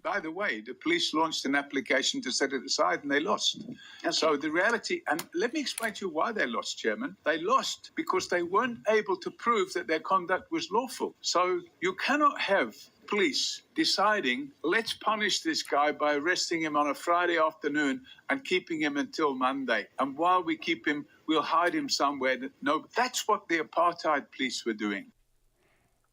by the way, the police launched an application to set it aside and they lost. Okay. So the reality, and let me explain to you why they lost, Chairman. They lost because they weren't able to prove that their conduct was lawful. So you cannot have police deciding, let's punish this guy by arresting him on a Friday afternoon and keeping him until Monday. And while we keep him, we'll hide him somewhere. No, that's what the apartheid police were doing.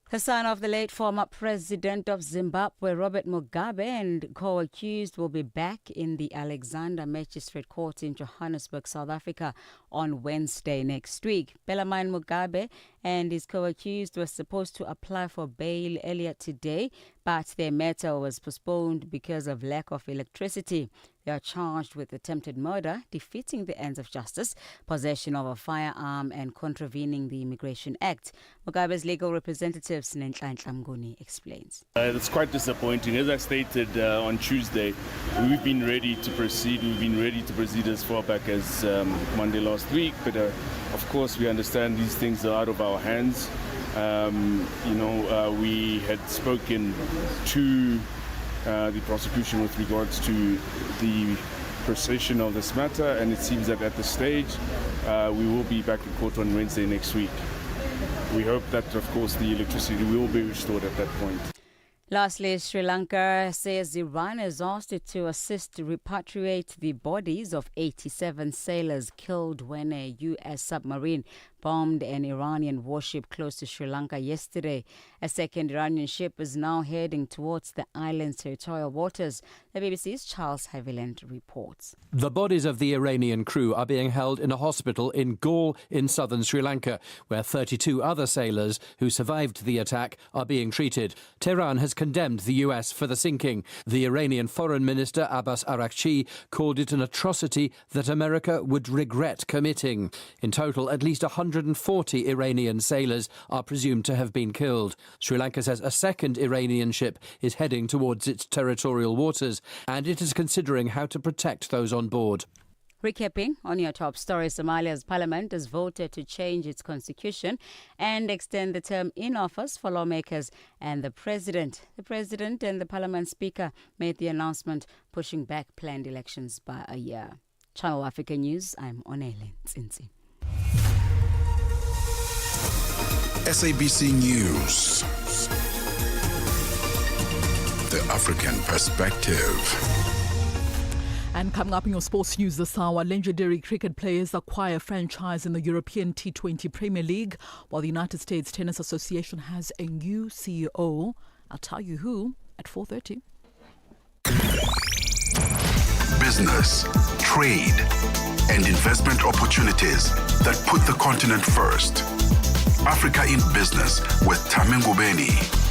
The son of the late former president of Zimbabwe, Robert Mugabe, and co-accused will be back in the Alexander Magistrate Court in Johannesburg, South Africa on Wednesday next week. Bellarmine Mugabe and his co-accused were supposed to apply for bail earlier today, but their matter was postponed because of lack of electricity. They are charged with attempted murder, defeating the ends of justice, possession of a firearm, and contravening the Immigration Act. Mugabe's legal representative, Thami Ngubeni, explains. It's quite disappointing. As I stated on Tuesday, we've been ready to proceed. We've been ready to proceed as far back as Monday last week. But of course, we understand these things are out of our hands. We had spoken to the prosecution with regards to the procession of this matter, and it seems that at this stage we will be back in court on Wednesday next week. We hope that, of course, the electricity will be restored at that point. Lastly, Sri Lanka says Iran has asked it to assist to repatriate the bodies of 87 sailors killed when a U.S. submarine bombed an Iranian warship close to Sri Lanka yesterday. A second Iranian ship is now heading towards the island's territorial waters. The BBC's Charles Haviland reports. The bodies of the Iranian crew are being held in a hospital in Galle in southern Sri Lanka, where 32 other sailors who survived the attack are being treated. Tehran has condemned the U.S. for the sinking. The Iranian Foreign Minister Abbas Araghchi called it an atrocity that America would regret committing. In total, at least 140 Iranian sailors are presumed to have been killed. Sri Lanka says a second Iranian ship is heading towards its territorial waters, and it is considering how to protect those on board. Recapping on your top story, Somalia's parliament has voted to change its constitution and extend the term in office for lawmakers and the president. The president and the parliament speaker made the announcement, pushing back planned elections by a year. Channel Africa News, I'm Onele Nsinsi. SABC News. The African Perspective. And coming up in your sports news this hour, legendary cricket players acquire franchise in the European T20 Premier League, while the United States Tennis Association has a new CEO. I'll tell you who at 4:30. Business, trade, and investment opportunities that put the continent first. Africa in Business with Thami Ngubeni.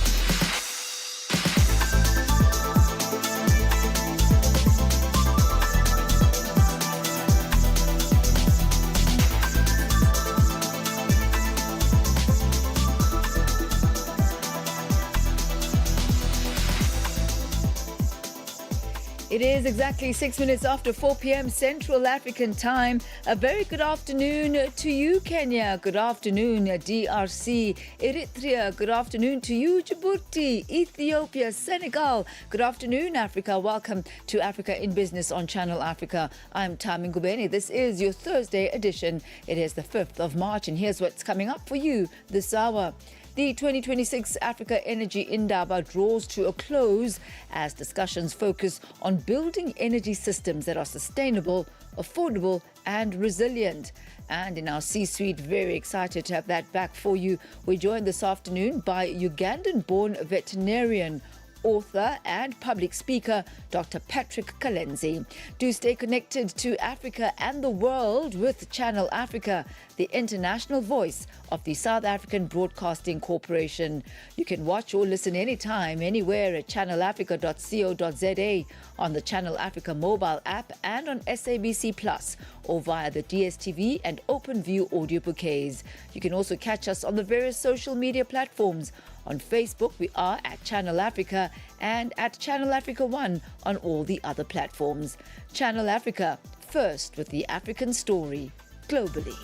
It is exactly 6 minutes after 4 p.m. Central African time. A very good afternoon to you, Kenya. Good afternoon, DRC. Eritrea. Good afternoon to you, Djibouti. Ethiopia. Senegal. Good afternoon, Africa. Welcome to Africa in Business on Channel Africa. I'm Thami Ngubeni. This is your Thursday edition. It is the 5th of March, and here's what's coming up for you this hour. The 2026 Africa Energy Indaba draws to a close as discussions focus on building energy systems that are sustainable, affordable and resilient. And in our C-suite, very excited to have that back for you. We're joined this afternoon by Ugandan-born veterinarian, author and public speaker, Dr. Patrick Kalenzi. Do stay connected to Africa and the world with Channel Africa, the international voice of the South African Broadcasting Corporation. You can watch or listen anytime, anywhere at channelafrica.co.za, on the Channel Africa mobile app and on SABC Plus, or via the DSTV and OpenView audio bouquets. You can also catch us on the various social media platforms. On Facebook, we are at Channel Africa and at Channel Africa 1 on all the other platforms. Channel Africa, first with the African story, globally.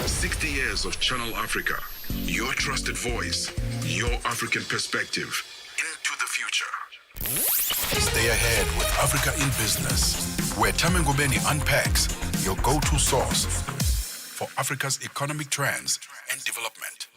60 years of Channel Africa, your trusted voice, your African perspective. Into Stay ahead with Africa in Business, where Thami Ngubeni unpacks your go-to source for Africa's economic trends and development.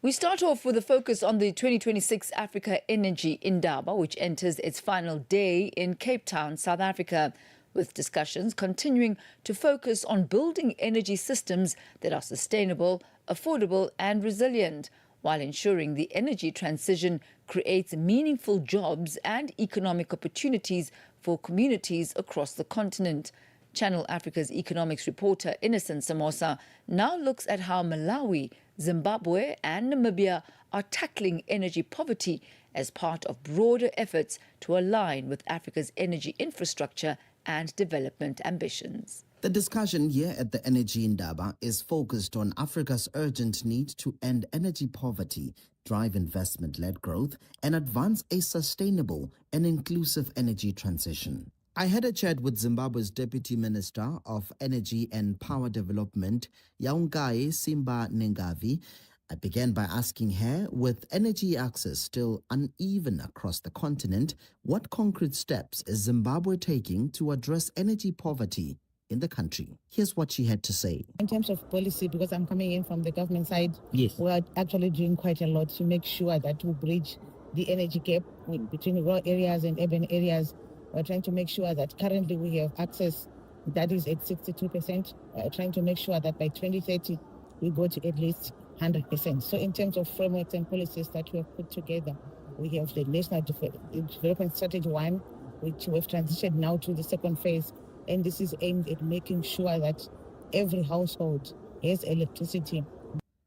We start off with a focus on the 2026 Africa Energy Indaba, which enters its final day in Cape Town, South Africa, with discussions continuing to focus on building energy systems that are sustainable, affordable and resilient, while ensuring the energy transition creates meaningful jobs and economic opportunities for communities across the continent. Channel Africa's economics reporter Innocent Samosa now looks at how Malawi, Zimbabwe and Namibia are tackling energy poverty as part of broader efforts to align with Africa's energy infrastructure and development ambitions. The discussion here at the Energy Indaba is focused on Africa's urgent need to end energy poverty, drive investment-led growth, and advance a sustainable and inclusive energy transition. I had a chat with Zimbabwe's Deputy Minister of Energy and Power Development, Yaungaye Simba Nengavi. I began by asking her, with energy access still uneven across the continent, what concrete steps is Zimbabwe taking to address energy poverty in the country? Here's what she had to say. In terms of policy, because I'm coming in from the government side, Yes. we are actually doing quite a lot to make sure that we bridge the energy gap between rural areas and urban areas. We're trying to make sure that currently we have access that is at 62%. We're trying to make sure that by 2030 we go to at least 100%. So in terms of frameworks and policies that we have put together, we have the National Development Strategy 1, which we've transitioned now to the second phase. And this is aimed at making sure that every household has electricity.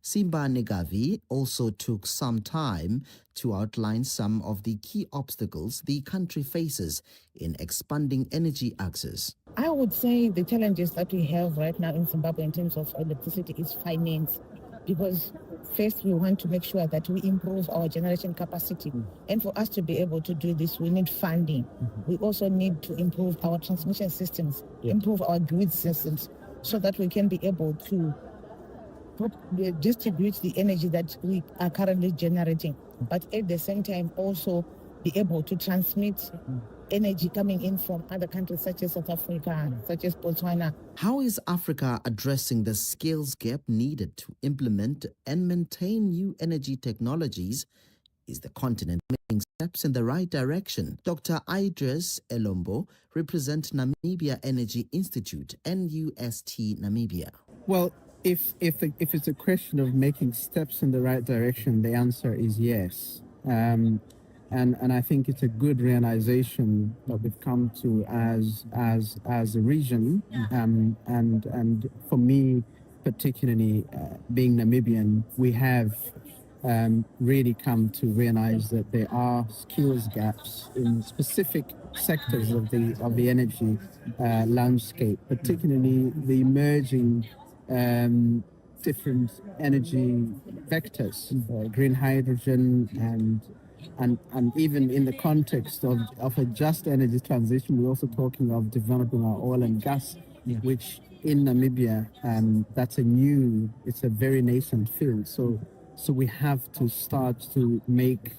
Simba Negavi also took some time to outline some of the key obstacles the country faces in expanding energy access. I would say the challenges that we have right now in Zimbabwe in terms of electricity is finance. Because first we want to make sure that we improve our generation capacity. And for us to be able to do this, we need funding. We also need to improve our transmission systems, improve our grid systems, so that we can be able to distribute the energy that we are currently generating. But at the same time, also be able to transmit energy coming in from other countries such as South Africa, such as Botswana. How is Africa addressing the skills gap needed to implement and maintain new energy technologies? Is the continent making steps in the right direction? Dr. Idris Elombo represents Namibia Energy Institute, NUST Namibia. Well, if it's a question of making steps in the right direction, the answer is yes. And I think it's a good realization that we've come to as a region, and for me particularly, being Namibian, we have really come to realize that there are skills gaps in specific sectors of the energy landscape, particularly the emerging different energy vectors, green hydrogen and even in the context of a just energy transition, we're also talking of developing our oil and gas, which in Namibia, it's a very nascent field. So we have to start to make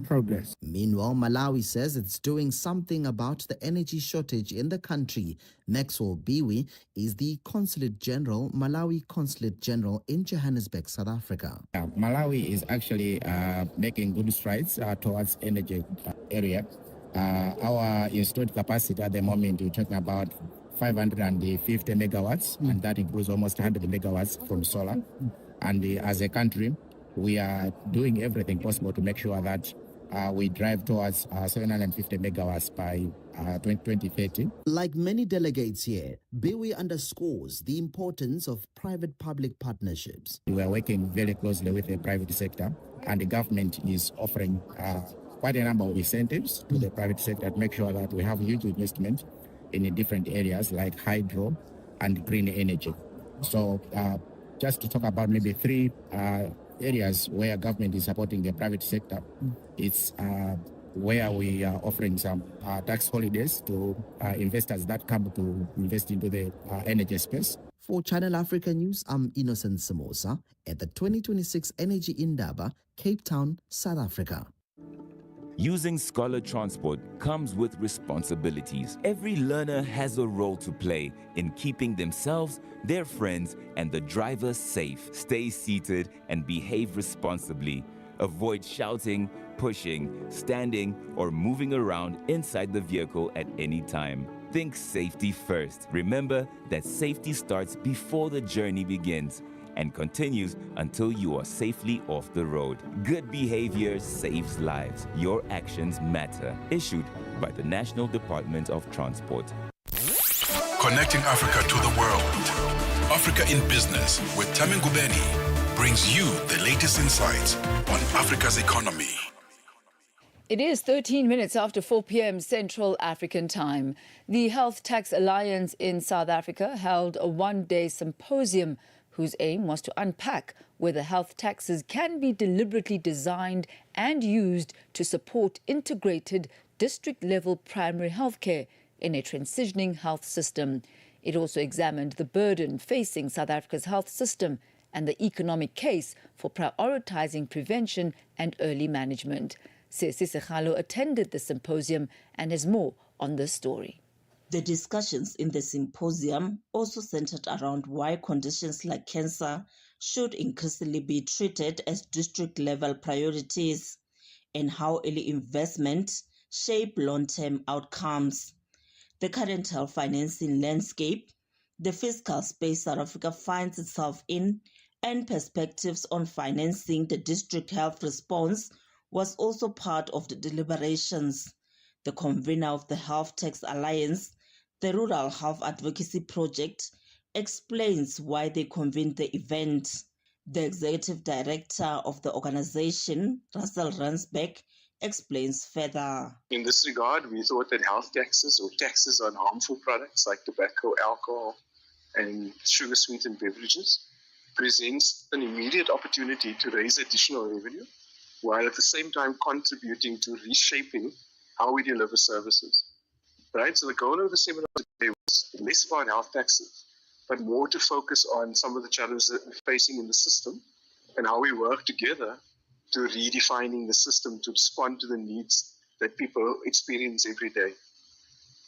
progress. Meanwhile, Malawi says it's doing something about the energy shortage in the country. Maxwell Biwi is the Malawi Consulate General in Johannesburg, South Africa. Malawi is actually making good strides towards energy area. Our installed capacity at the moment, we're talking about 550 megawatts, and that includes almost 100 megawatts from solar. And as a country, we are doing everything possible to make sure that we drive towards 750 megawatts by 2030. Like many delegates here, Biwi underscores the importance of private-public partnerships. We are working very closely with the private sector, and the government is offering quite a number of incentives to the private sector to make sure that we have huge investment in different areas like hydro and green energy. So just to talk about maybe three areas where government is supporting the private sector, it's where we are offering some tax holidays to investors that come to invest into the energy space. For Channel Africa News, I'm Innocent Samosa at the 2026 Energy Indaba, Cape Town, South Africa. Using Scholar Transport comes with responsibilities. Every learner has a role to play in keeping themselves, their friends, and the driver safe. Stay seated and behave responsibly. Avoid shouting, pushing, standing, or moving around inside the vehicle at any time. Think safety first. Remember that safety starts before the journey begins and continues until you are safely off the road. Good behavior saves lives. Your actions matter. Issued by the National Department of Transport. Connecting Africa to the world. Africa in Business with Thami Ngubeni brings you the latest insights on Africa's economy. It is 13 minutes after 4 p.m. Central African Time. The Health Tax Alliance in South Africa held a one-day symposium whose aim was to unpack whether health taxes can be deliberately designed and used to support integrated district-level primary healthcare in a transitioning health system. It also examined the burden facing South Africa's health system and the economic case for prioritizing prevention and early management. Sesi Sekhalo attended the symposium and has more on this story. The discussions in the symposium also centered around why conditions like cancer should increasingly be treated as district-level priorities and how early investment shape long-term outcomes. The current health financing landscape, the fiscal space South Africa finds itself in, and perspectives on financing the district health response was also part of the deliberations. The convener of the Health Tax Alliance, the Rural Health Advocacy Project, explains why they convened the event. The executive director of the organization, Russell Ransbeck, explains further. In this regard, we thought that health taxes or taxes on harmful products like tobacco, alcohol, and sugar-sweetened beverages presents an immediate opportunity to raise additional revenue, while at the same time contributing to reshaping how we deliver services. Right? So the goal of the seminar today was less about health taxes, but more to focus on some of the challenges that we're facing in the system and how we work together to redefining the system to respond to the needs that people experience every day.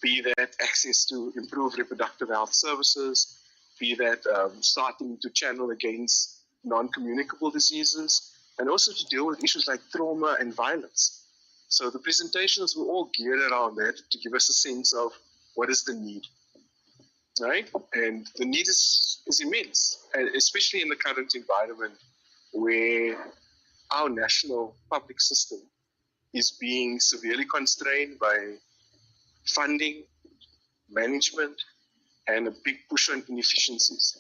Be that access to improved reproductive health services, be that starting to channel against non-communicable diseases, and also to deal with issues like trauma and violence. So the presentations were all geared around that to give us a sense of what is the need, right? And the need is immense, and especially in the current environment where our national public system is being severely constrained by funding, management, and a big push on inefficiencies.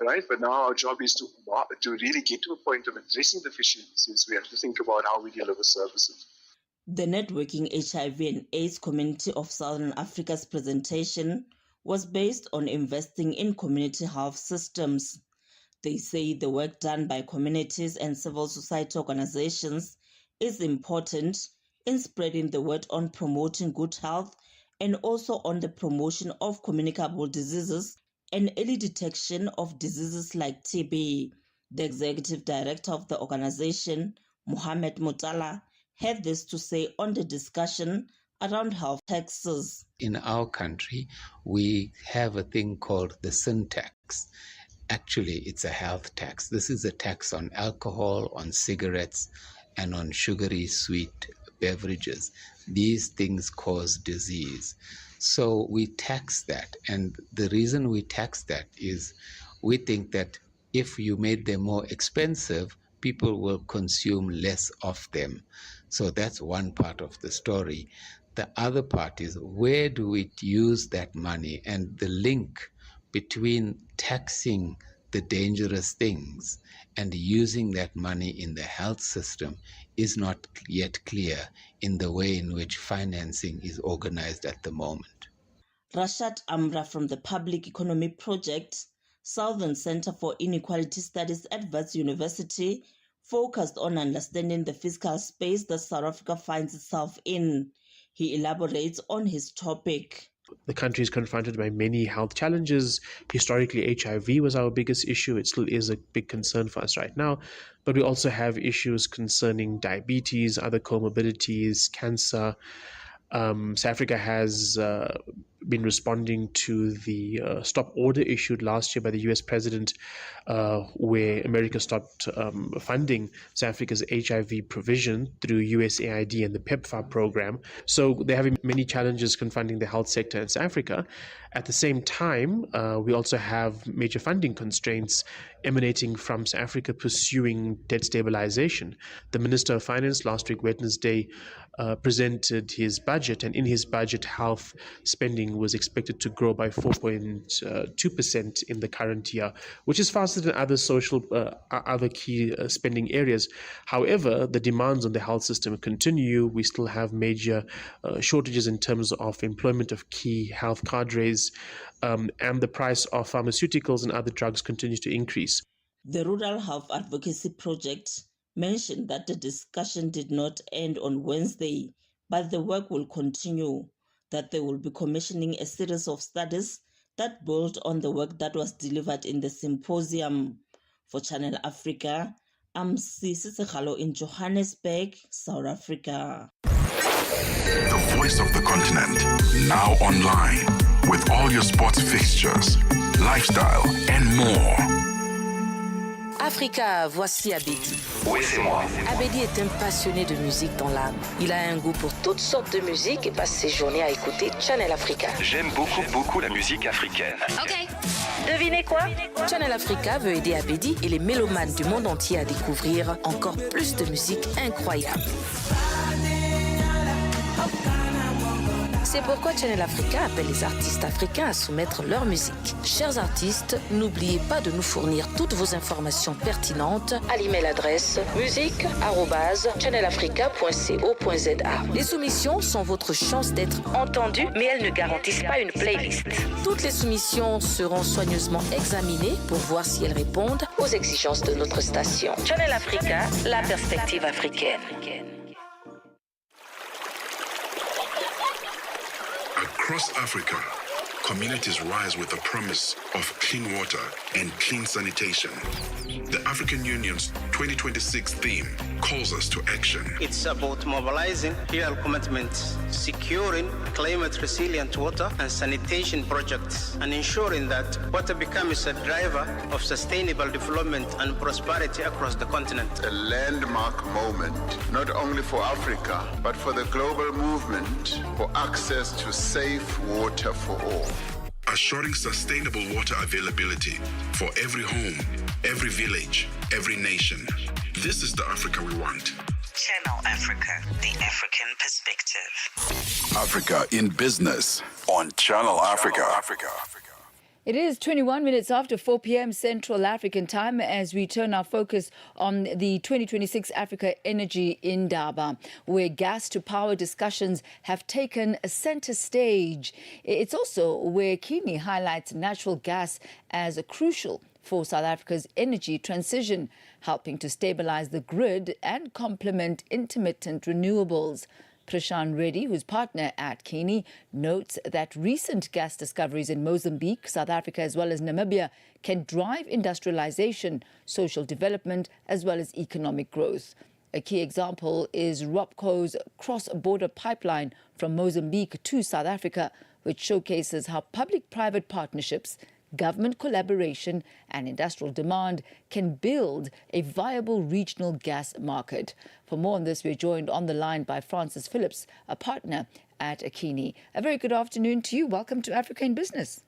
Right, but now our job is to really get to a point of addressing the deficiencies. We have to think about how we deliver services. The Networking HIV and AIDS Community of Southern Africa's presentation was based on investing in community health systems. They say the work done by communities and civil society organizations is important in spreading the word on promoting good health and also on the promotion of communicable diseases and early detection of diseases like TB. The executive director of the organization, Mohammed Mutala, had this to say on the discussion around health taxes. In our country, we have a thing called the sin tax. Actually, it's a health tax. This is a tax on alcohol, on cigarettes, and on sugary sweet beverages. These things cause disease. So we tax that. And the reason we tax that is we think that if you made them more expensive, people will consume less of them. So that's one part of the story. The other part is where do we use that money? And the link between taxing the dangerous things and using that money in the health system is not yet clear in the way in which financing is organized at the moment. Rashad Amra from the Public Economy Project, Southern Center for Inequality Studies at Wits University, focused on understanding the fiscal space that South Africa finds itself in. He elaborates on his topic. The country is confronted by many health challenges. Historically, HIV was our biggest issue. It still is a big concern for us right now. But we also have issues concerning diabetes, other comorbidities, cancer. South Africa has been responding to the stop order issued last year by the US president, where America stopped funding South Africa's HIV provision through USAID and the PEPFAR program. So they're having many challenges confronting the health sector in South Africa. At the same time, we also have major funding constraints emanating from South Africa pursuing debt stabilization. The Minister of Finance last week, Wednesday, presented his budget, and in his budget, health spending was expected to grow by 4.2% in the current year, which is faster than other key spending areas. However, the demands on the health system continue. We still have major shortages in terms of employment of key health cadres, and the price of pharmaceuticals and other drugs continues to increase. The Rural Health Advocacy Project mentioned that the discussion did not end on Wednesday, but the work will continue, that they will be commissioning a series of studies that build on the work that was delivered in the symposium. For Channel Africa, I'm Sisi Sekhalo in Johannesburg, South Africa. The voice of the continent, now online, with all your sports fixtures, lifestyle, and more. Africa, voici Abedi. Oui, c'est moi. Abedi est un passionné de musique dans l'âme. Il a un goût pour toutes sortes de musique et passe ses journées à écouter Channel Africa. J'aime beaucoup la musique africaine. Ok. Devinez quoi? Channel Africa veut aider Abedi et les mélomanes du monde entier à découvrir encore plus de musique incroyable. C'est pourquoi Channel Africa appelle les artistes africains à soumettre leur musique. Chers artistes, n'oubliez pas de nous fournir toutes vos informations pertinentes à l'email adresse musique@channelafrica.co.za. Les soumissions sont votre chance d'être entendues, mais elles ne garantissent pas une playlist. Toutes les soumissions seront soigneusement examinées pour voir si elles répondent aux exigences de notre station. Channel Africa, la perspective africaine. Across Africa, communities rise with the promise of clean water and clean sanitation. The African Union's 2026 theme calls us to action. It's about mobilizing real commitments, securing climate-resilient water and sanitation projects, and ensuring that water becomes a driver of sustainable development and prosperity across the continent. A landmark moment, not only for Africa, but for the global movement for access to safe water for all. Assuring sustainable water availability for every home, every village, every nation. This is the Africa we want. Channel Africa, the African perspective. Africa in Business on Channel Africa. It is 21 minutes after 4 p.m. Central African time as we turn our focus on the 2026 Africa Energy Indaba, where gas-to-power discussions have taken a center stage. It's also where Kini highlights natural gas as crucial for South Africa's energy transition, helping to stabilize the grid and complement intermittent renewables. Prashan Reddy, who's partner at Kini, notes that recent gas discoveries in Mozambique, South Africa as well as Namibia can drive industrialization, social development as well as economic growth. A key example is ROPCO's cross-border pipeline from Mozambique to South Africa, which showcases how public-private partnerships, government collaboration and industrial demand can build a viable regional gas market. For more on this, we're joined on the line by Francis Phillips, a partner at Akini. A very good afternoon to you. Welcome to Africa in Business.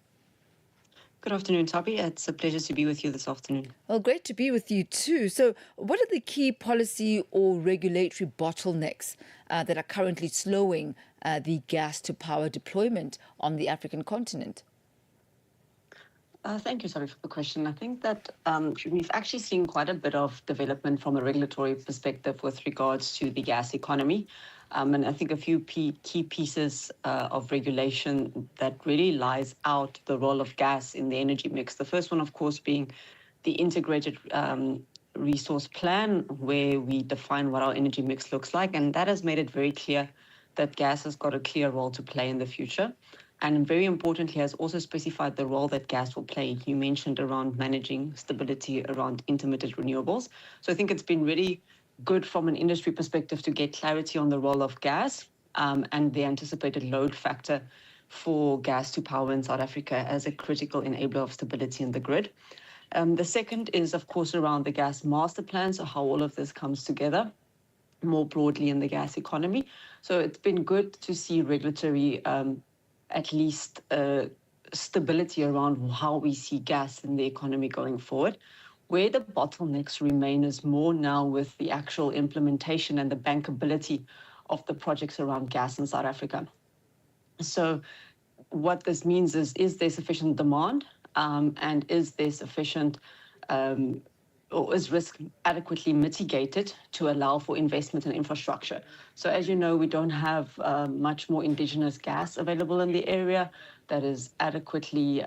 Good afternoon, Toby. It's a pleasure to be with you this afternoon. Well, great to be with you too. So what are the key policy or regulatory bottlenecks that are currently slowing the gas-to-power deployment on the African continent? Thank you, Toby, for the question. I think that we've actually seen quite a bit of development from a regulatory perspective with regards to the gas economy. And I think a few key pieces of regulation that really lies out the role of gas in the energy mix. The first one, of course, being the integrated resource plan, where we define what our energy mix looks like. And that has made it very clear that gas has got a clear role to play in the future. and very importantly has also specified the role that gas will play. You mentioned around managing stability around intermittent renewables. So I think it's been really good from an industry perspective to get clarity on the role of gas and the anticipated load factor for gas to power in South Africa as a critical enabler of stability in the grid. The second is, of course, around the gas master plan, so how all of this comes together more broadly in the gas economy. So it's been good to see regulatory, at least stability around how we see gas in the economy going forward. Where the bottlenecks remain is more now with the actual implementation and the bankability of the projects around gas in South Africa. So what this means is there sufficient demand and is there sufficient or is risk adequately mitigated to allow for investment in infrastructure? So as you know, we don't have much more indigenous gas available in the area that is adequately,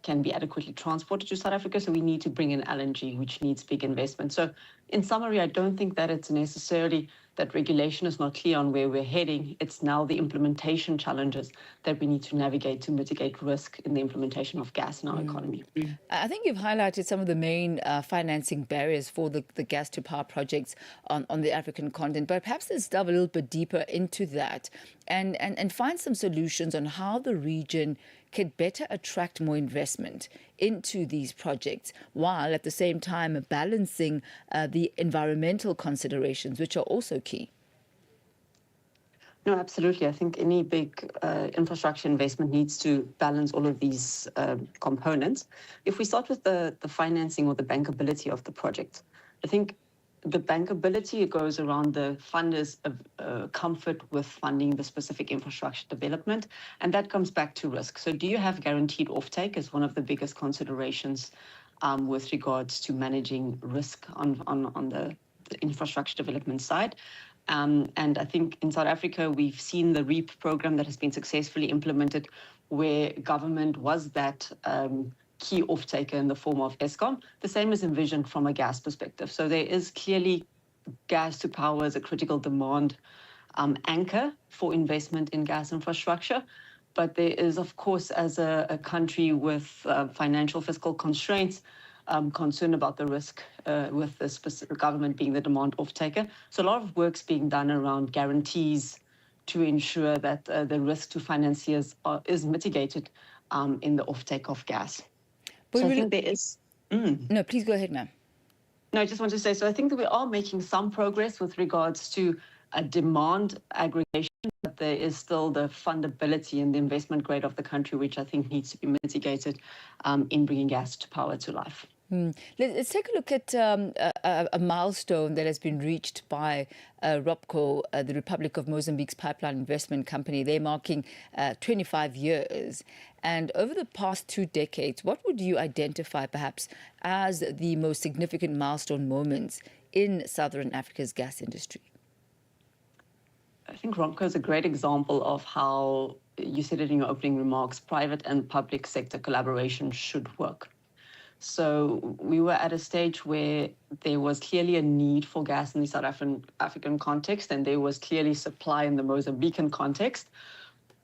can be adequately transported to South Africa. So we need to bring in LNG, which needs big investment. So in summary, I don't think that it's necessarily that regulation is not clear on where we're heading. It's now the implementation challenges that we need to navigate to mitigate risk in the implementation of gas in our economy. I think you've highlighted some of the main financing barriers for the gas to power projects on the African continent, but perhaps let's delve a little bit deeper into that and find some solutions on how the region could better attract more investment into these projects, while at the same time balancing the environmental considerations, which are also key. No, absolutely. I think any big infrastructure investment needs to balance all of these components. If we start with the financing or the bankability of the project, I think the bankability goes around the funders' comfort with funding the specific infrastructure development, and that comes back to risk. So do you have guaranteed offtake as one of the biggest considerations with regards to managing risk on the infrastructure development side? And I think in South Africa, we've seen the REAP program that has been successfully implemented, where government was that key off-taker in the form of Eskom. The same is envisioned from a gas perspective. So there is clearly gas to power as a critical demand anchor for investment in gas infrastructure. But there is, of course, as a country with financial fiscal constraints, concern about the risk with the specific government being the demand off-taker. So a lot of work's being done around guarantees to ensure that the risk to financiers is mitigated in the off-take of gas. But so I think there is... No, please go ahead, ma'am. No, I just want to say, so I think that we are making some progress with regards to a demand aggregation, but there is still the fundability and the investment grade of the country, which I think needs to be mitigated in bringing gas to power to life. Let's take a look at a milestone that has been reached by ROPCO, the Republic of Mozambique's pipeline investment company. They're marking 25 years. And over the past 2 decades, what would you identify perhaps as the most significant milestone moments in Southern Africa's gas industry? I think ROPCO is a great example of how, you said it in your opening remarks, private and public sector collaboration should work. So we were at a stage where there was clearly a need for gas in the South African context, and there was clearly supply in the Mozambican context.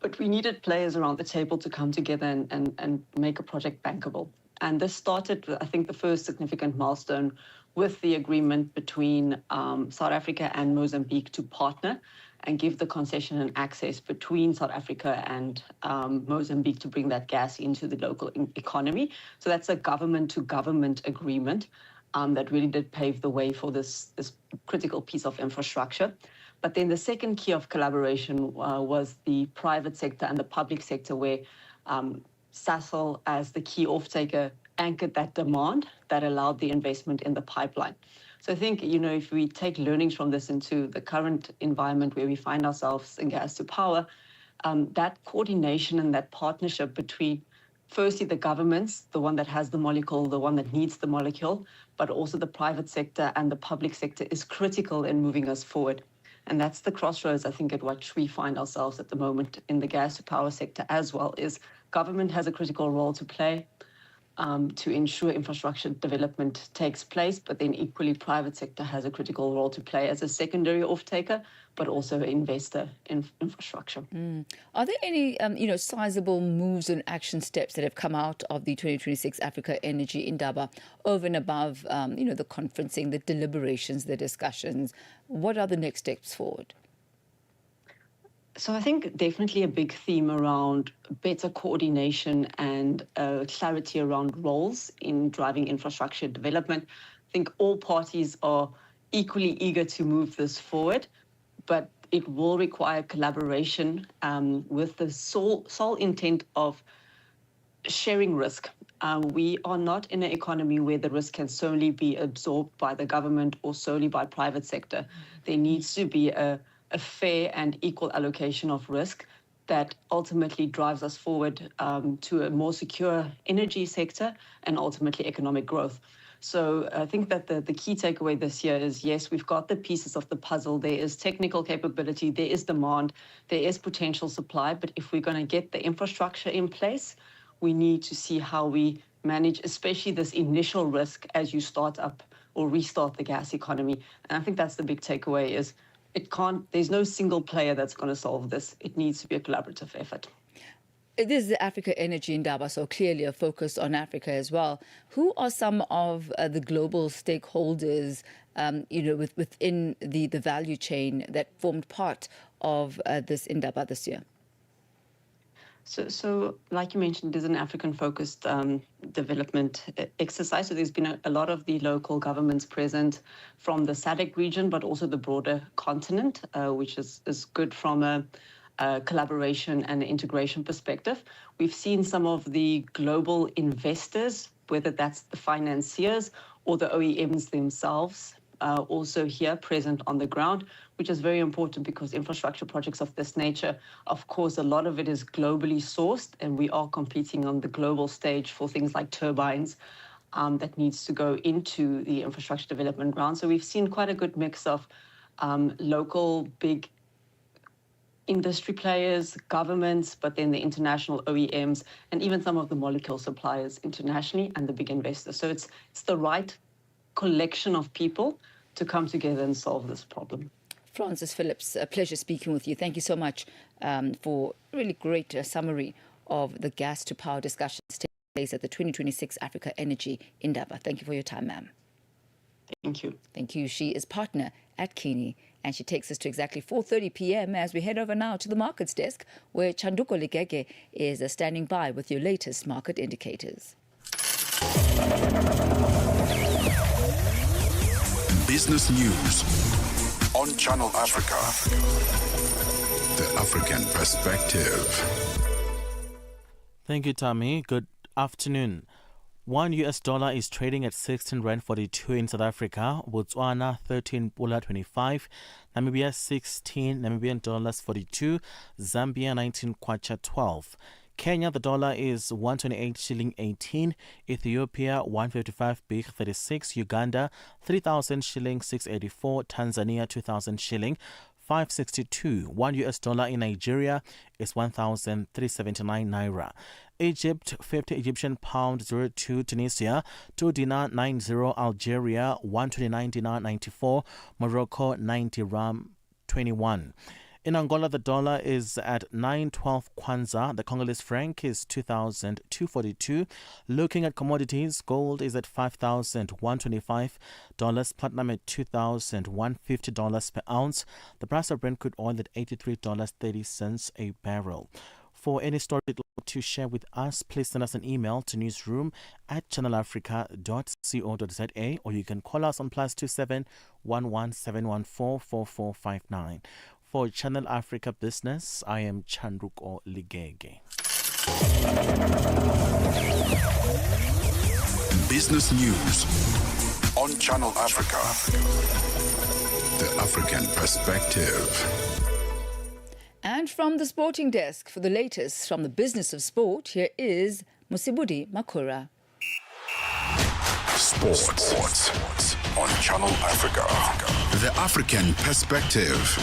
But we needed players around the table to come together and make a project bankable. And this started, I think, the first significant milestone with the agreement between South Africa and Mozambique to partner and give the concession and access between South Africa and Mozambique to bring that gas into the local economy. So that's a government-to-government agreement that really did pave the way for this critical piece of infrastructure. But then the second key of collaboration was the private sector and the public sector, where Sasol, as the key off-taker, anchored that demand that allowed the investment in the pipeline. So I think, you know, if we take learnings from this into the current environment where we find ourselves in gas to power, that coordination and that partnership between, firstly, the governments, the one that has the molecule, the one that needs the molecule, but also the private sector and the public sector is critical in moving us forward. And that's the crossroads, I think, at which we find ourselves at the moment in the gas to power sector as well, is government has a critical role to play. to ensure infrastructure development takes place, but then equally private sector has a critical role to play as a secondary off-taker, but also an investor in infrastructure. Are there any, sizable moves and action steps that have come out of the 2026 Africa Energy Indaba over and above, the conferencing, the deliberations, the discussions? What are the next steps forward? So I think definitely a big theme around better coordination and clarity around roles in driving infrastructure development. I think all parties are equally eager to move this forward, but it will require collaboration with the sole intent of sharing risk. We are not in an economy where the risk can solely be absorbed by the government or solely by private sector. There needs to be a fair and equal allocation of risk that ultimately drives us forward to a more secure energy sector and ultimately economic growth. So I think that the key takeaway this year is, yes, we've got the pieces of the puzzle. There is technical capability, there is demand, there is potential supply. But if we're going to get the infrastructure in place, we need to see how we manage, especially this initial risk as you start up or restart the gas economy. And I think that's the big takeaway is, there's no single player that's going to solve this. It needs to be a collaborative effort. This is the Africa Energy Indaba, so clearly a focus on Africa as well. Who are some of the global stakeholders, within the value chain that formed part of this Indaba this year? So like you mentioned, there's an African-focused development exercise. So there's been a lot of the local governments present from the SADC region, but also the broader continent, which is good from a collaboration and integration perspective. We've seen some of the global investors, whether that's the financiers or the OEMs themselves, also here present on the ground, which is very important because infrastructure projects of this nature, of course, a lot of it is globally sourced, and we are competing on the global stage for things like turbines that needs to go into the infrastructure development ground. So we've seen quite a good mix of local big industry players, governments, but then the international OEMs, and even some of the molecule suppliers internationally and the big investors. So it's the right collection of people to come together and solve this problem. Francis Phillips, a pleasure speaking with you. Thank you so much for a really great summary of the gas to power discussions taking place at the 2026 Africa Energy Indaba. Thank you for your time, ma'am. Thank you. Thank you. She is partner at Kini, and she takes us to exactly 4:30 p.m. as we head over now to the markets desk, where Chanduko Ligege is standing by with your latest market indicators. Business News on Channel Africa. The African Perspective. Thank you, Thami. Good afternoon. $1 is trading at 16 Rand 42 in South Africa, Botswana 13.25, Namibia 16 Namibian dollars 42, Zambia 19 kwacha 12. Kenya, the dollar is 128 shilling 18, Ethiopia 155 big 36, Uganda 3,000 shilling 684, Tanzania 2,000 shilling 562. $1 in Nigeria is 1,379 naira. Egypt 50 Egyptian pound 02, Tunisia 2 dinar 90, Algeria 129 dinar 94, Morocco 90 rand 21. In Angola, the dollar is at 912 kwanza. The Congolese franc is 2,242. Looking at commodities, gold is at $5,125. Platinum at $2,150 per ounce. The price of Brent crude oil at $83.30 a barrel. For any story you'd like to share with us, please send us an email to newsroom@channelafrica.co.za, or you can call us on +27 11 714 4459. For Channel Africa Business, I am Chanduko Ligege. Business News on Channel Africa. The African Perspective. And from the sporting desk, for the latest from the business of sport, here is Musibudi Makura. Sports on Channel Africa. The African Perspective.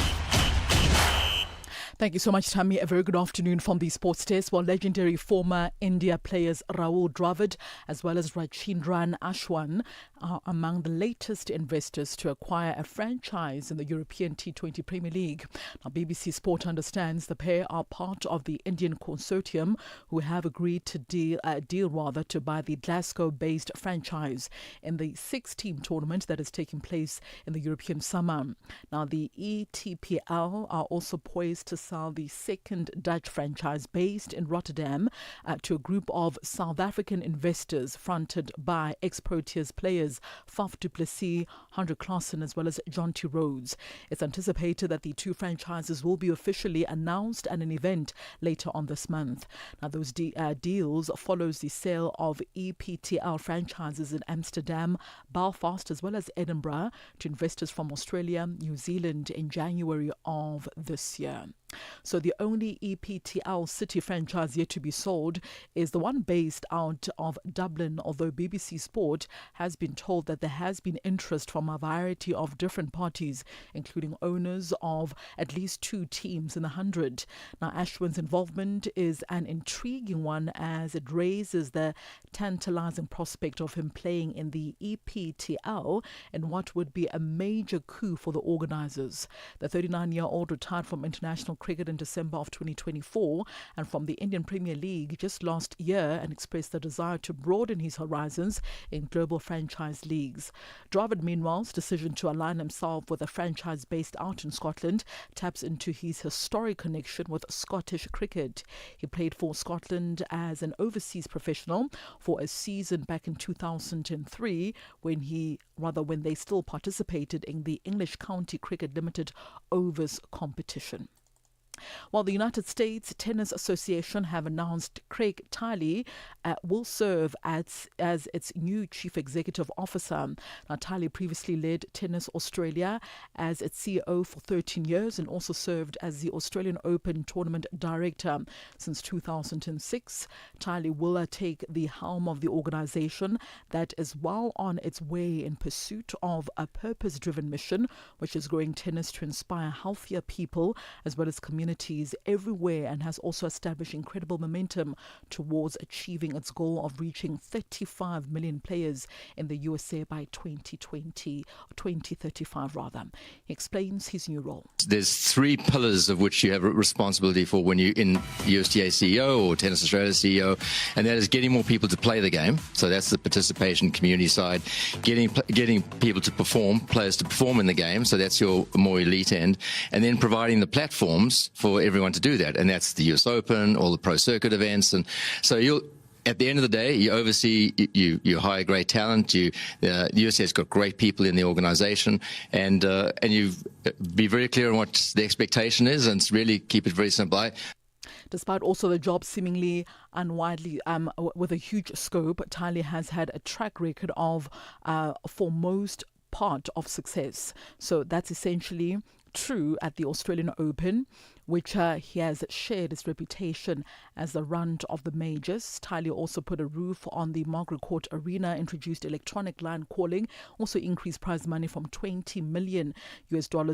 Thank you so much, Thami. A very good afternoon from the Sports Desk. Well, legendary former India players Rahul Dravid as well as Rachindran Ashwan are among the latest investors to acquire a franchise in the European T20 Premier League. Now, BBC Sport understands the pair are part of the Indian consortium who have agreed to deal to buy the Glasgow-based franchise in the 6-team tournament that is taking place in the European summer. Now, the ETPL are also poised to sell the second Dutch franchise based in Rotterdam to a group of South African investors fronted by ex-Proteas players Faf du Plessis, Hendrik Klaassen as well as Jonty Rhodes. It's anticipated that the two franchises will be officially announced at an event later on this month. Now, those deals follows the sale of EPTL franchises in Amsterdam, Belfast as well as Edinburgh to investors from Australia, New Zealand in January of this year. So the only EPTL City franchise yet to be sold is the one based out of Dublin, although BBC Sport has been told that there has been interest from a variety of different parties, including owners of at least 2 teams in the 100. Now, Ashwin's involvement is an intriguing one as it raises the tantalizing prospect of him playing in the EPTL in what would be a major coup for the organisers. The 39-year-old retired from international cricket in December of 2024 and from the Indian Premier League just last year and expressed the desire to broaden his horizons in global franchise leagues. Dravid, meanwhile's decision to align himself with a franchise based out in Scotland taps into his historic connection with Scottish cricket. He played for Scotland as an overseas professional for a season back in 2003 when they still participated in the English County Cricket Limited Overs competition. While the United States Tennis Association have announced Craig Tiley will serve as its new chief executive officer. Now, Tiley previously led Tennis Australia as its CEO for 13 years and also served as the Australian Open tournament director since 2006. Tiley will take the helm of the organisation that is well on its way in pursuit of a purpose-driven mission, which is growing tennis to inspire healthier people as well as communities everywhere, and has also established incredible momentum towards achieving its goal of reaching 35 million players in the USA by 2035 rather. He explains his new role. There's 3 pillars of which you have responsibility for when you're in USTA CEO or Tennis Australia CEO, and that is getting more people to play the game. So that's the participation community side, getting people to perform, players to perform in the game. So that's your more elite end, and then providing the platforms for everyone to do that, and that's the US Open, all the pro circuit events. And so at the end of the day, you oversee, you hire great talent. The USA's got great people in the organisation, and you be very clear on what the expectation is, and really keep it very simple. Despite also the job seemingly unwidely with a huge scope, Tiley has had a track record of for most part of success. So that's essentially true at the Australian Open, which he has shared his reputation as the runt of the majors. Tiley also put a roof on the Margaret Court Arena, introduced electronic line calling, also increased prize money from $20 million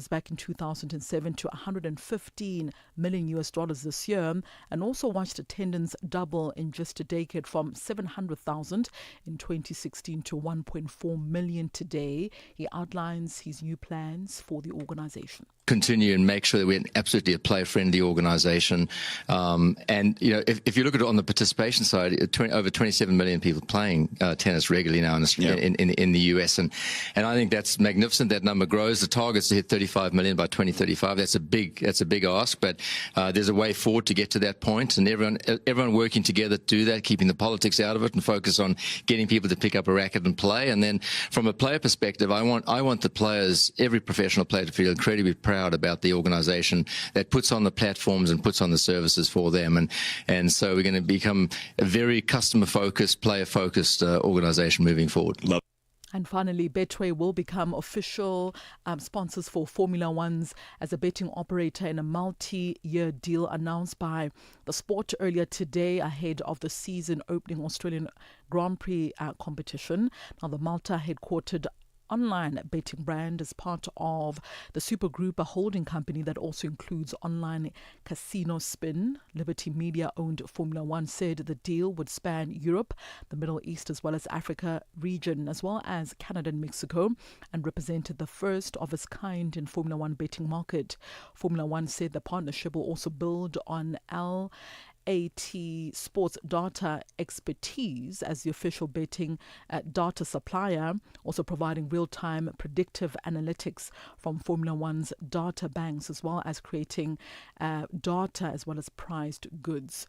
back in 2007 to $115 million this year, and also watched attendance double in just a decade from 700,000 in 2016 to 1.4 million today. He outlines his new plans for the organisation. Continue and make sure that we're absolutely a player-friendly organisation. And, you know, if you look at it on the participation side, over 27 million people playing tennis regularly now in the US. And I think that's magnificent. That number grows. The target's to hit 35 million by 2035. That's a big ask, but there's a way forward to get to that point. And everyone working together to do that, keeping the politics out of it and focus on getting people to pick up a racket and play. And then from a player perspective, I want the players, every professional player, to feel incredibly proud about the organisation that puts on the platforms and puts on the services for them, and so we're going to become a very customer-focused, player-focused organisation moving forward. And finally, Betway will become official sponsors for Formula One's as a betting operator in a multi-year deal announced by the sport earlier today ahead of the season opening Australian Grand Prix competition. Now, the Malta-headquartered online betting brand as part of the Super Group, a holding company that also includes online casino Spin. Liberty Media-owned Formula One said the deal would span Europe, the Middle East, as well as Africa region, as well as Canada and Mexico, and represented the first of its kind in Formula One betting market. Formula One said the partnership will also build on AT Sports data expertise as the official betting data supplier, also providing real-time predictive analytics from Formula One's data banks, as well as creating data as well as prized goods.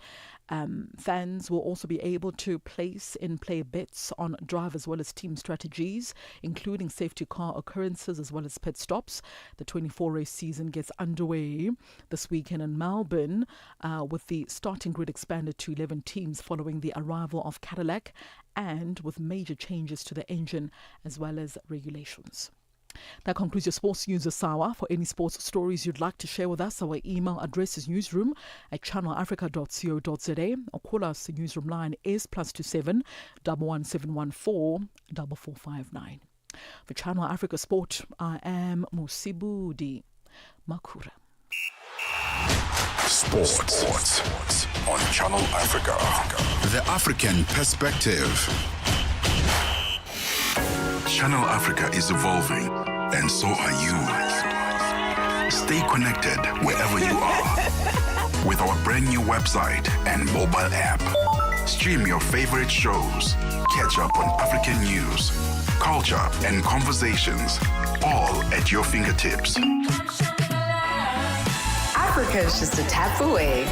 Fans will also be able to place in-play bets on drive as well as team strategies, including safety car occurrences as well as pit stops. The 24-race season gets underway this weekend in Melbourne, with the starting grid expanded to 11 teams following the arrival of Cadillac, and with major changes to the engine as well as regulations. That concludes your sports news this hour. For any sports stories you'd like to share with us, our email address is newsroom@channelafrica.co.za, or call us. The newsroom line is +27 11714 4459. For Channel Africa Sport, I am Musibudi Makura. Sports on Channel Africa. The African perspective. Channel Africa is evolving, and so are you. Stay connected wherever you are with our brand new website and mobile app. Stream your favorite shows, catch up on African news, culture, and conversations, all at your fingertips. Africa is just a tap away.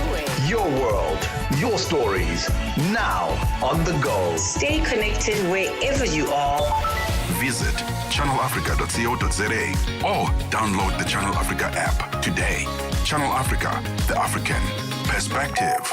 Your world, your stories, now on the go. Stay connected wherever you are. Visit channelafrica.co.za or download the Channel Africa app today. Channel Africa, the African perspective.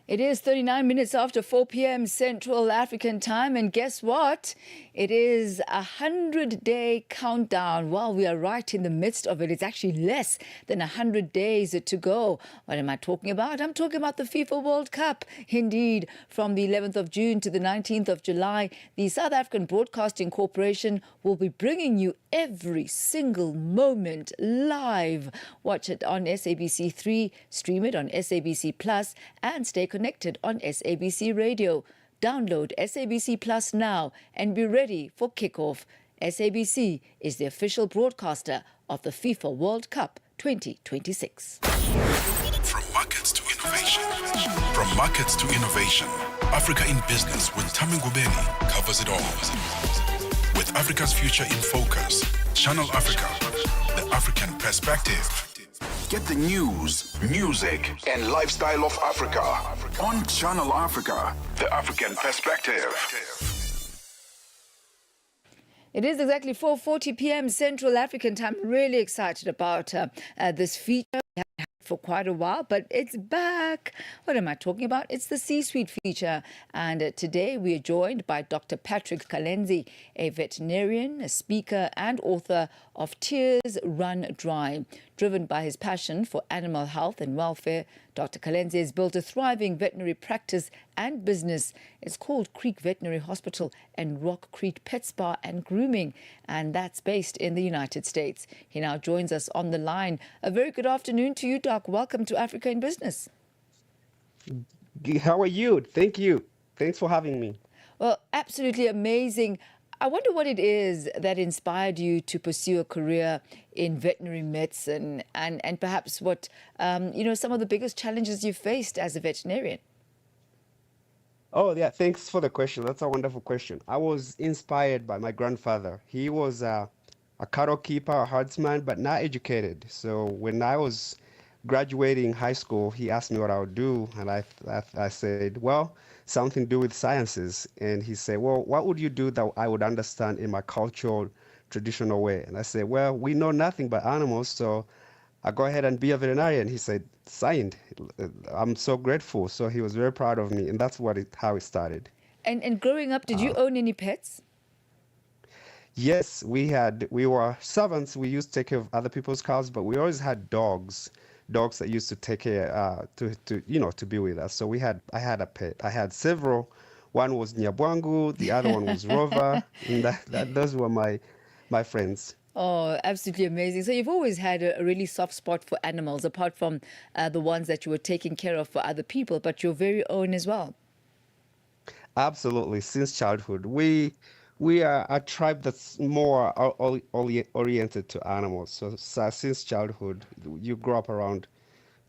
It is 39 minutes after 4 p.m. Central African time, and guess what? It is a 100-day countdown. Well, we are right in the midst of it. It's actually less than 100 days to go. What am I talking about? I'm talking about the FIFA World Cup. Indeed, from the 11th of June to the 19th of July, the South African Broadcasting Corporation will be bringing you every single moment live. Watch it on SABC3, stream it on SABC Plus, and stay connected on SABC Radio. Download SABC Plus now and be ready for kickoff. SABC is the official broadcaster of the FIFA World Cup 2026. From markets to innovation. From markets to innovation. Africa in Business with Thami Ngubeni covers it all. With Africa's future in focus, Channel Africa, the African perspective. Get the news, music, and lifestyle of Africa on Channel Africa, the African perspective. It is exactly 4:40 p.m. Central African time. Really excited about this feature. We haven't had it for quite a while, but it's back. What am I talking about? It's the C-Suite feature. And today we are joined by Dr. Patrick Kalenzi, a veterinarian, a speaker, and author of Tears Run Dry. Driven by his passion for animal health and welfare, Dr. Kalenzi has built a thriving veterinary practice and business. It's called Creek Veterinary Hospital and Rock Creek Pet Spa and Grooming, and that's based in the United States. He now joins us on the line. A very good afternoon to you, Doc. Welcome to Africa in Business. How are you? Thank you. Thanks for having me. Well, absolutely amazing. I wonder what it is that inspired you to pursue a career in veterinary medicine, and perhaps what, some of the biggest challenges you faced as a veterinarian. Oh, yeah. Thanks for the question. That's a wonderful question. I was inspired by my grandfather. He was a cattle keeper, a herdsman, but not educated. So when I was graduating high school, he asked me what I would do. And I said, well, something to do with sciences. And he said, well, what would you do that I would understand in my cultural, traditional way? And I said, well, we know nothing but animals, so I'll go ahead and be a veterinarian. He said, signed. I'm so grateful. So he was very proud of me. And that's how it started. And growing up, did you own any pets? Yes, we were servants. We used to take care of other people's cows, but we always had dogs that used to take care to be with us. So I had a pet. I had several One was Nyabwangu, the other one was Rover, and those were my friends. Oh, absolutely amazing. So you've always had a really soft spot for animals, apart from the ones that you were taking care of for other people, but your very own as well. Absolutely, since childhood. We are a tribe that's more oriented to animals. So since childhood, you grow up around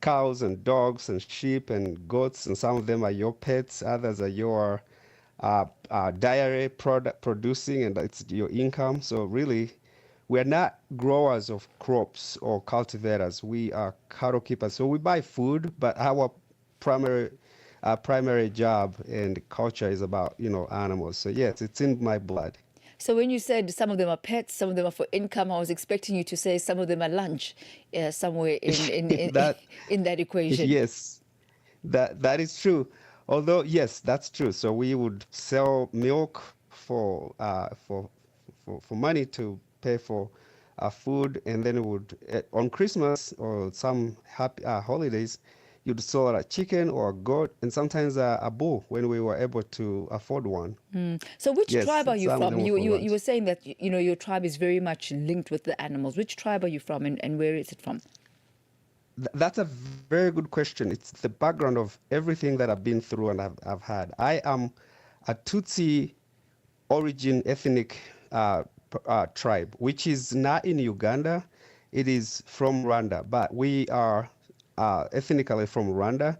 cows and dogs and sheep and goats, and some of them are your pets, others are your dairy product producing, and it's your income. So really, we're not growers of crops or cultivators. We are cattle keepers. So we buy food, but our primary job and culture is about animals. So yes, it's in my blood. So when you said some of them are pets, some of them are for income, I was expecting you to say some of them are lunch, somewhere in That in that equation. yes, that is true. Although yes, that's true. So we would sell milk for money to pay for food, and then we would on Christmas or some happy holidays, you'd sell a chicken or a goat, and sometimes a bull when we were able to afford one. So which Yes, tribe are you some of from? them were for You lunch. were saying that your tribe is very much linked with the animals. Which tribe are you from, and where is it from? That's a very good question. It's the background of everything that I've been through and I've had. I am a Tutsi origin ethnic tribe, which is not in Uganda. It is from Rwanda, but we are ethnically from Rwanda.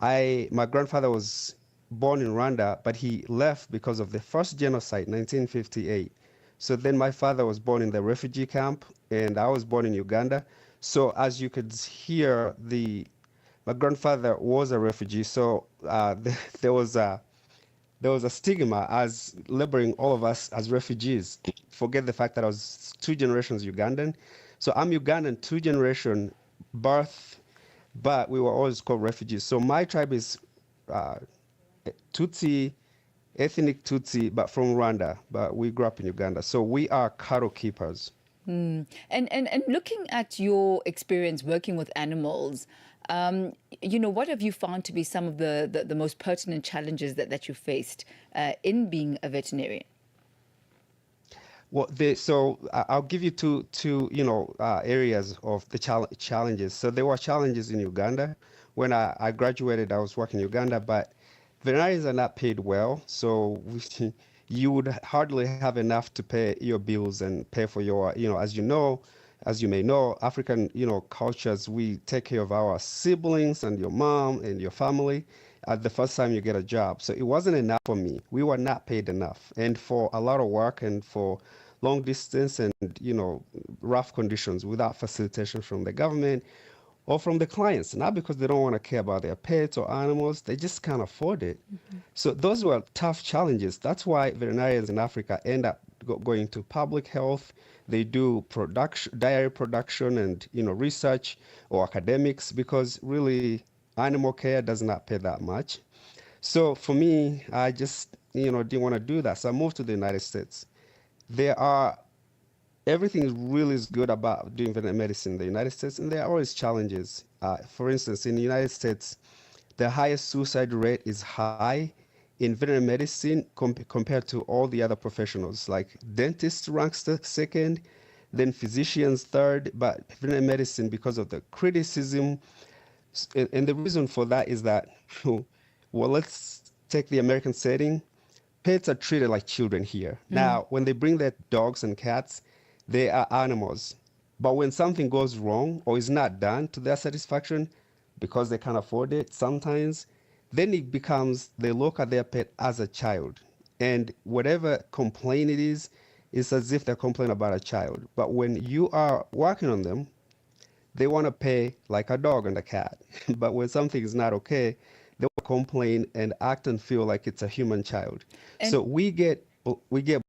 My grandfather was born in Rwanda, but he left because of the first genocide, 1958. So then my father was born in the refugee camp, and I was born in Uganda. So as you could hear, my grandfather was a refugee. So there was a stigma as labeling all of us as refugees. Forget the fact that I was 2 generations Ugandan. So I'm Ugandan 2 generation birth, but we were always called refugees. So my tribe is Tutsi, ethnic Tutsi, but from Rwanda, but we grew up in Uganda. So we are cattle keepers. And looking at your experience working with animals, what have you found to be some of the most pertinent challenges that you faced in being a veterinarian? Well, I'll give you two areas of the challenges. So there were challenges in Uganda. When I graduated, I was working in Uganda, but veterinarians are not paid well. So you would hardly have enough to pay your bills and pay for your, as you may know, African, cultures, we take care of our siblings and your mom and your family at the first time you get a job. So it wasn't enough for me. We were not paid enough. And for a lot of work and for long distance and, rough conditions without facilitation from the government or from the clients, not because they don't want to care about their pets or animals, they just can't afford it. So those were tough challenges. That's why veterinarians in Africa end up going to public health. They do dairy production and research or academics, because really animal care does not pay that much. So for me, I just didn't want to do that. So I moved to the United States. Everything is really good about doing veterinary medicine in the United States, and there are always challenges. For instance, in the United States, the highest suicide rate is high in veterinary medicine compared to all the other professionals. Like dentists ranks second, then physicians third, but veterinary medicine, because of the criticism, and the reason for that is that, well, let's take the American setting. Pets are treated like children here. Now, when they bring their dogs and cats, they are animals. But when something goes wrong or is not done to their satisfaction, because they can't afford it sometimes, then it becomes they look at their pet as a child. And whatever complaint it is, it's as if they're complaining about a child. But when you are working on them, they want to pay like a dog and a cat. But when something is not okay, they will complain and act and feel like it's a human child. So we get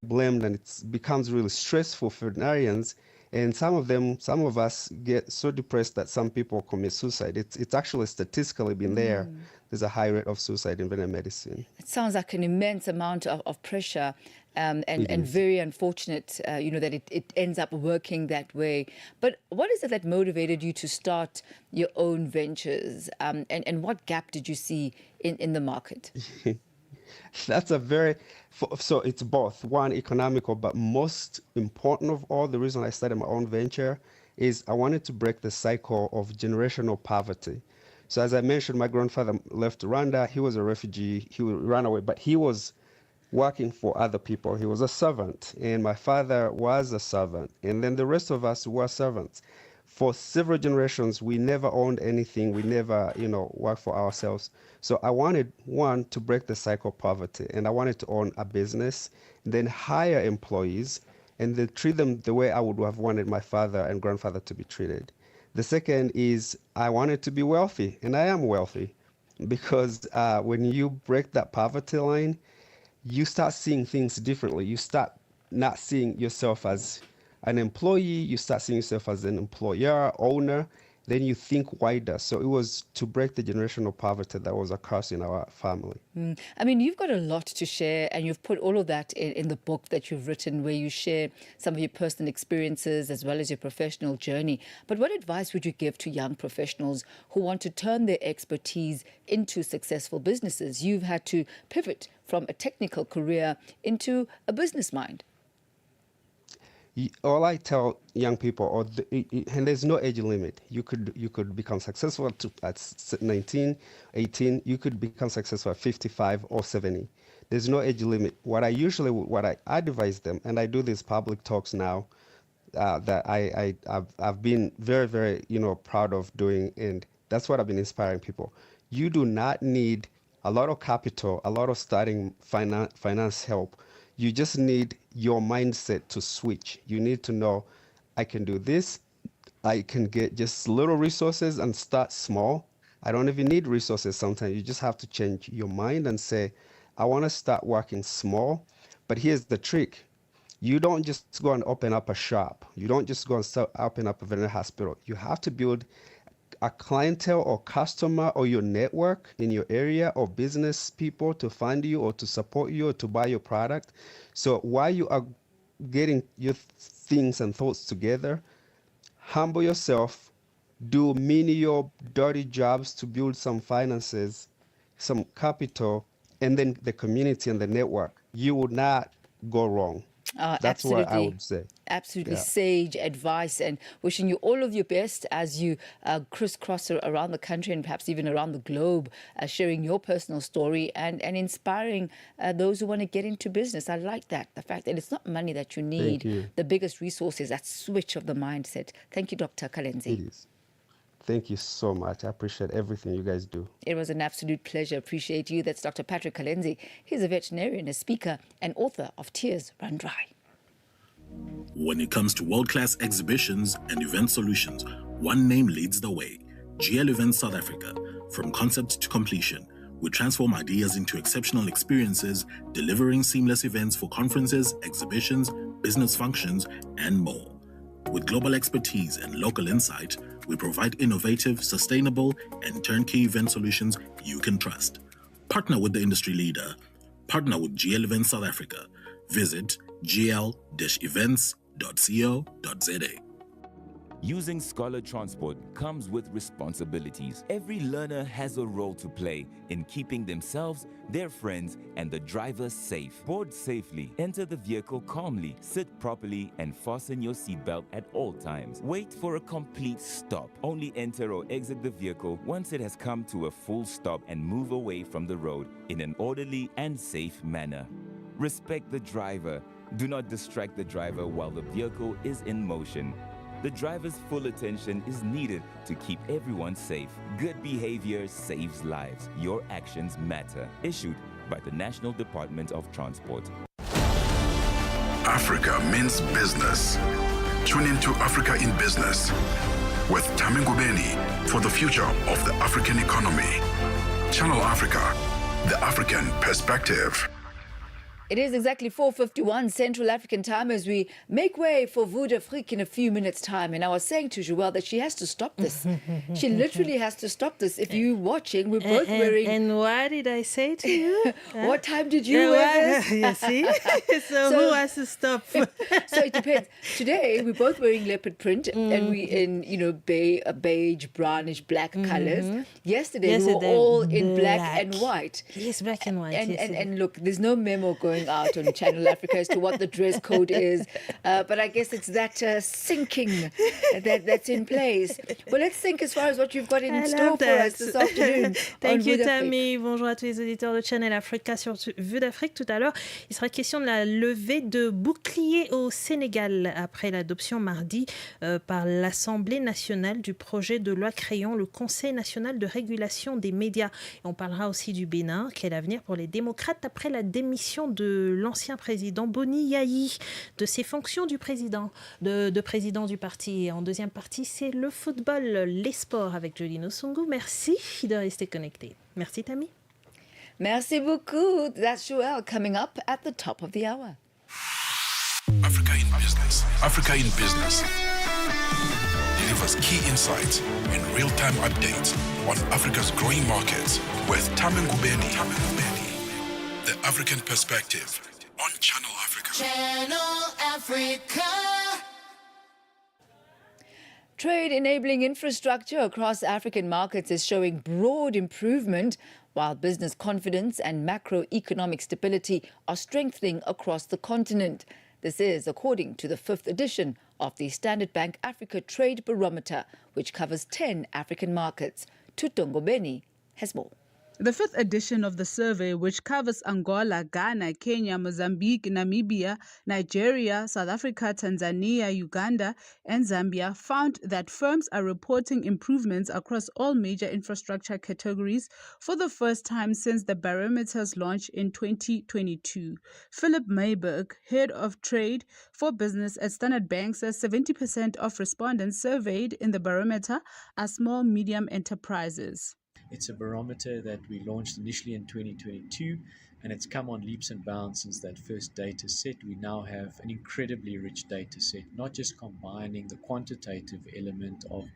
blamed, and it becomes really stressful for veterinarians. And some of us get so depressed that some people commit suicide. It's actually statistically been there. There's a high rate of suicide in veterinary medicine. It sounds like an immense amount of pressure, and very unfortunate, that it ends up working that way. But what is it that motivated you to start your own ventures, and what gap did you see in the market? That's a very, so it's both. One, economical, but most important of all, the reason I started my own venture is I wanted to break the cycle of generational poverty. So as I mentioned, my grandfather left Rwanda. He was a refugee. He ran away, but he was working for other people. He was a servant, and my father was a servant, and then the rest of us were servants. For several generations, we never owned anything. We never, worked for ourselves. So I wanted, one, to break the cycle of poverty, and I wanted to own a business, then hire employees, and then treat them the way I would have wanted my father and grandfather to be treated. The second is I wanted to be wealthy, and I am wealthy, because when you break that poverty line, you start seeing things differently. You start not seeing yourself as an employee, you start seeing yourself as an employer, owner, then you think wider. So it was to break the generational poverty that was a curse in our family. I mean, you've got a lot to share, and you've put all of that in the book that you've written, where you share some of your personal experiences as well as your professional journey. But what advice would you give to young professionals who want to turn their expertise into successful businesses? You've had to pivot from a technical career into a business mind. All I tell young people, and there's no age limit. You could become successful at 19, 18. You could become successful at 55 or 70. There's no age limit. What I advise them, and I do these public talks now, that I've been very, very proud of doing, and that's what I've been inspiring people. You do not need a lot of capital, a lot of starting finance help. You just need your mindset to switch. You need to know, I can do this. I can get just little resources and start small. I don't even need resources sometimes. You just have to change your mind and say, I want to start working small. But here's the trick. You don't just go and open up a shop. You don't just go and open up a veterinary hospital. You have to build a clientele or customer or your network in your area or business people to fund you or to support you or to buy your product. So while you are getting your things and thoughts together, humble yourself, do menial dirty jobs to build some finances, some capital, and then the community and the network. You will not go wrong. That's absolutely. what I would say. Absolutely sage advice, and wishing you all of your best as you crisscross around the country and perhaps even around the globe, sharing your personal story and inspiring those who want to get into business. I like that. The fact that it's not money that you need. Thank you. The biggest resource is that switch of the mindset. Thank you, Dr. Kalenzi. It is. Thank you so much. I appreciate everything you guys do. It was an absolute pleasure. Appreciate you. That's Dr. Patrick Kalenzi. He's a veterinarian, a speaker, and author of Tears Run Dry. When it comes to world-class exhibitions and event solutions, one name leads the way: GL Events South Africa. From concept to completion, we transform ideas into exceptional experiences, delivering seamless events for conferences, exhibitions, business functions, and more. With global expertise and local insight, we provide innovative, sustainable, and turnkey event solutions you can trust. Partner with the industry leader. Partner with GL Events South Africa. Visit gl-events.co.za. Using Scholar Transport comes with responsibilities. Every learner has a role to play in keeping themselves, their friends, and the driver safe. Board safely, enter the vehicle calmly, sit properly, and fasten your seatbelt at all times. Wait for a complete stop. Only enter or exit the vehicle once it has come to a full stop and move away from the road in an orderly and safe manner. Respect the driver. Do not distract the driver while the vehicle is in motion. The driver's full attention is needed to keep everyone safe. Good behavior saves lives. Your actions matter. Issued by the National Department of Transport. Africa means business. Tune into Africa in Business with Thami Ngubeni for the future of the African economy. Channel Africa, the African perspective. It is exactly 4:51 Central African time as we make way for Vue d'Afrique in a few minutes' time. And I was saying to Joelle that she has to stop this. She literally has to stop this. If you're watching, we're both wearing... And what did I say to you? What time did you wear this? You see? So who has to stop? So it depends. Today, we're both wearing leopard print and we in, beige, brownish, black colors. Yesterday, we were all in black and white. Yes, black and white. And look, there's no memo going out on Channel Africa as to what the dress code is. But I guess it's that syncing that's in place. Well, let's think as far as what you've got in store for us this afternoon. Thank you, Thami. Bonjour à tous les auditeurs de Channel Africa sur Vue d'Afrique. Tout à l'heure, il sera question de la levée de boucliers au Sénégal après l'adoption mardi par l'Assemblée nationale du projet de loi créant le Conseil national de régulation des médias. Et on parlera aussi du Bénin. Quel avenir pour les démocrates après la démission de l'ancien président Boni Yayi de ses fonctions du président du parti. Et en deuxième partie, c'est le football, les sports avec Jolino Sungu. Merci de rester connecté. Merci, Thami. Merci beaucoup. That's Joelle coming up at the top of the hour. Africa in Business. Africa in Business delivers key insights and real-time updates on Africa's growing markets with Thami Ngubeni. The African Perspective on Channel Africa. Channel Africa. Trade enabling infrastructure across African markets is showing broad improvement, while business confidence and macroeconomic stability are strengthening across the continent. This is according to the 5th edition of the Standard Bank Africa Trade Barometer, which covers 10 African markets. Thami Ngubeni has more. The 5th edition of the survey, which covers Angola, Ghana, Kenya, Mozambique, Namibia, Nigeria, South Africa, Tanzania, Uganda, and Zambia, found that firms are reporting improvements across all major infrastructure categories for the first time since the barometer's launch in 2022. Philip Mayberg, head of trade for business at Standard Bank, says 70% of respondents surveyed in the barometer are small, medium enterprises. It's a barometer that we launched initially in 2022, and it's come on leaps and bounds since that first data set. We now have an incredibly rich data set, not just combining the quantitative element of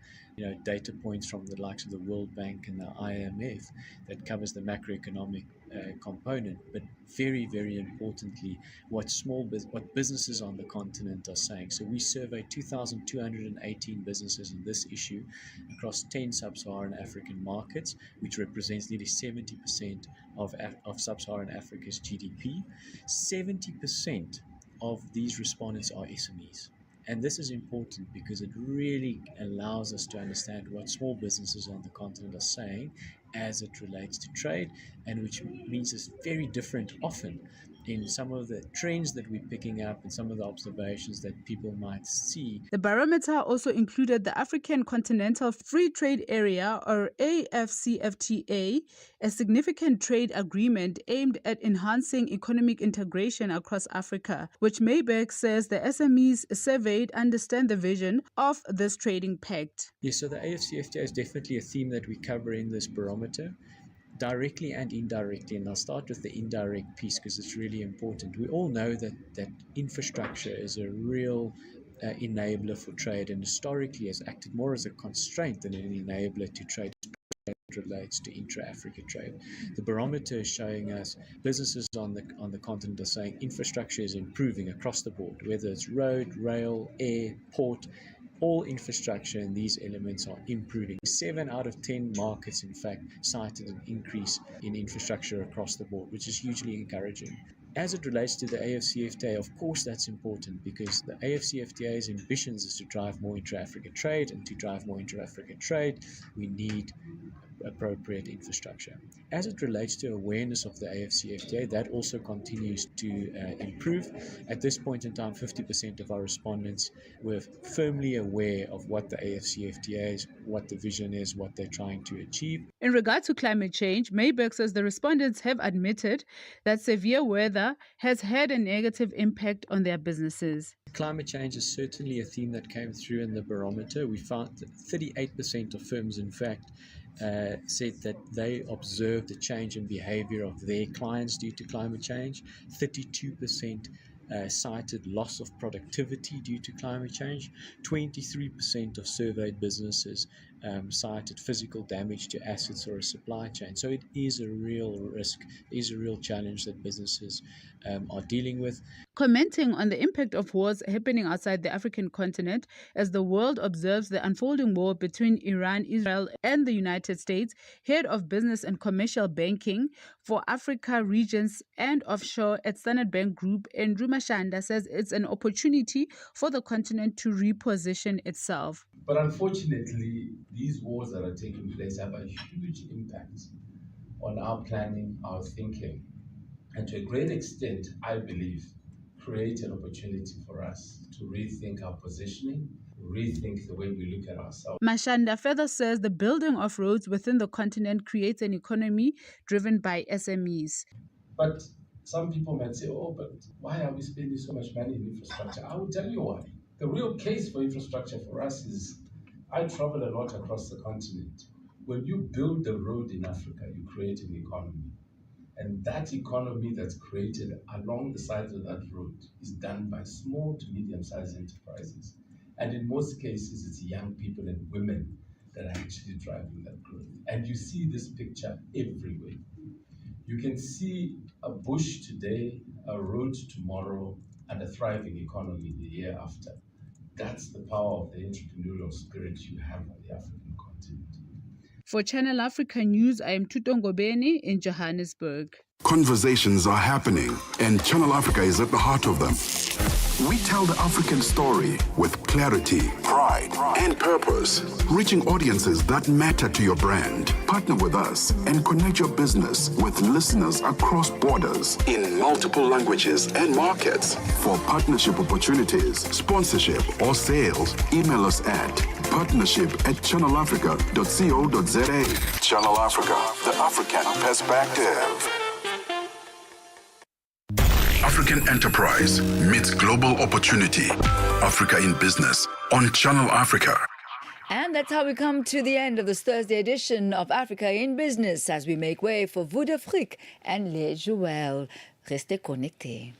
data points from the likes of the World Bank and the IMF that covers the macroeconomic component, but very, very importantly, what businesses on the continent are saying. So we surveyed 2,218 businesses in this issue across 10 sub-Saharan African markets, which represents nearly 70% of sub-Saharan Africa's GDP. 70% of these respondents are SMEs. And this is important because it really allows us to understand what small businesses on the continent are saying as it relates to trade, and which means it's very different often in some of the trends that we're picking up and some of the observations that people might see. The barometer also included the African Continental Free Trade Area, or AFCFTA, a significant trade agreement aimed at enhancing economic integration across Africa, which Mayberg says the SMEs surveyed understand the vision of this trading pact. Yes, so the AFCFTA is definitely a theme that we cover in this barometer, directly and indirectly, and I'll start with the indirect piece because it's really important. We all know that infrastructure is a real enabler for trade, and historically has acted more as a constraint than an enabler to trade as it relates to intra-Africa trade. The barometer is showing us businesses on the continent are saying infrastructure is improving across the board, whether it's road, rail, air, port. All infrastructure and these elements are improving. 7 out of 10 markets, in fact, cited an increase in infrastructure across the board, which is hugely encouraging. As it relates to the AFCFTA, of course, that's important because the AFCFTA's ambitions is to drive more intra-Africa trade, and to drive more intra-Africa trade, we need appropriate infrastructure. As it relates to awareness of the AFCFTA, that also continues to improve. At this point in time, 50% of our respondents were firmly aware of what the AFCFTA is, what the vision is, what they're trying to achieve. In regard to climate change, Mayberg says the respondents have admitted that severe weather has had a negative impact on their businesses. Climate change is certainly a theme that came through in the barometer. We found that 38% of firms, in fact, said that they observed a change in behavior of their clients due to climate change. 32% cited loss of productivity due to climate change. 23% of surveyed businesses cited physical damage to assets or a supply chain. So it is a real risk, it is a real challenge that businesses are dealing with. Commenting on the impact of wars happening outside the African continent as the world observes the unfolding war between Iran, Israel, and the United States, head of business and commercial banking for Africa regions and offshore at Standard Bank Group, Andrew Mashanda, says it's an opportunity for the continent to reposition itself. But unfortunately, these wars that are taking place have a huge impact on our planning, our thinking, and to a great extent, I believe, create an opportunity for us to rethink our positioning, rethink the way we look at ourselves. Mashanda further says the building of roads within the continent creates an economy driven by SMEs. But some people might say, oh, but why are we spending so much money in infrastructure? I will tell you why. The real case for infrastructure for us is, I travel a lot across the continent. When you build the road in Africa, you create an economy. And that economy that's created along the sides of that road is done by small to medium-sized enterprises. And in most cases, it's young people and women that are actually driving that growth. And you see this picture everywhere. You can see a bush today, a road tomorrow, and a thriving economy the year after. That's the power of the entrepreneurial spirit you have on the African continent. For Channel Africa News, I am Thami Ngubeni in Johannesburg. Conversations are happening, and Channel Africa is at the heart of them. We tell the African story with clarity, pride, and purpose, reaching audiences that matter to your brand. Partner with us and connect your business with listeners across borders in multiple languages and markets. For partnership opportunities, sponsorship, or sales, email us at partnership@channelafrica.co.za. Channel Africa, the African perspective. African enterprise meets global opportunity. Africa in Business on Channel Africa. And that's how we come to the end of this Thursday edition of Africa in Business as we make way for Vue d'Afrique and Les Joël. Restez connectés.